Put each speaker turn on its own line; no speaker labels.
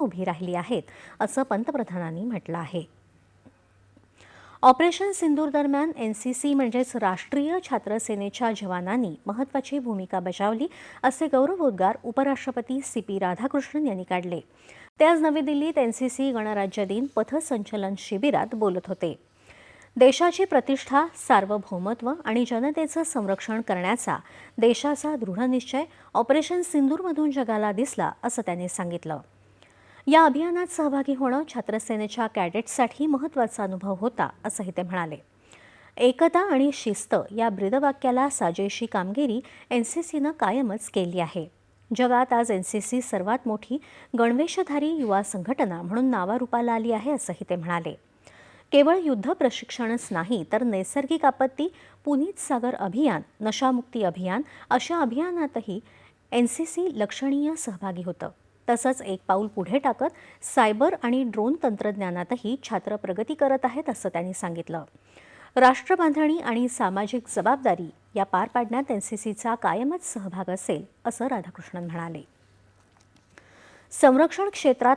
उभी राहिली आहेत असं पंतप्रधानांनी म्हटलं आहे. ऑपरेशन सिंदूर दरम्यान एनसीसी म्हणजेच राष्ट्रीय छात्र सेनेच्या जवानांनी महत्त्वाची भूमिका बजावली असे गौरवोद्गार उपराष्ट्रपती CP राधाकृष्णन यांनी काढले. ते आज नवी दिल्लीत एनसीसी गणराज्य दिन पथसंचलन शिबिरात बोलत होते. देशाची प्रतिष्ठा, सार्वभौमत्व आणि जनतेचं संरक्षण करण्याचा देशाचा दृढनिश्चय ऑपरेशन सिंदूरमधून जगाला दिसला असं त्यांनी सांगितलं. या अभियानात सहभागी होणं छात्रसेनेच्या कॅडेट्ससाठी महत्त्वाचा अनुभव होता असंही ते म्हणाले. एकता आणि शिस्त या ब्रीदवाक्याला साजेशी कामगिरी एनसीसीनं कायमच केली आहे. जगात आज एनसीसी सर्वात मोठी गणवेशधारी युवा संघटना म्हणून नावारूपाला आली आहे असंही ते म्हणाले. केवळ युद्ध प्रशिक्षणच नाही तर नैसर्गिक आपत्ती, पुनीत सागर अभियान, नशामुक्ती अभियान अशा अभियानातही एनसीसी लक्षणीय सहभागी होतं. तसंच एक पाऊल पुढे टाकत सायबर आणि ड्रोन तंत्रज्ञानातही छात्र प्रगती करत आहेत असं त्यांनी सांगितलं. राष्ट्रबांधणी आणि सामाजिक जबाबदारी या पार पाडण्यात एनसीसीचा कायमच सहभाग असेल असं राधाकृष्णन म्हणाले. संरक्षण क्षेत्रात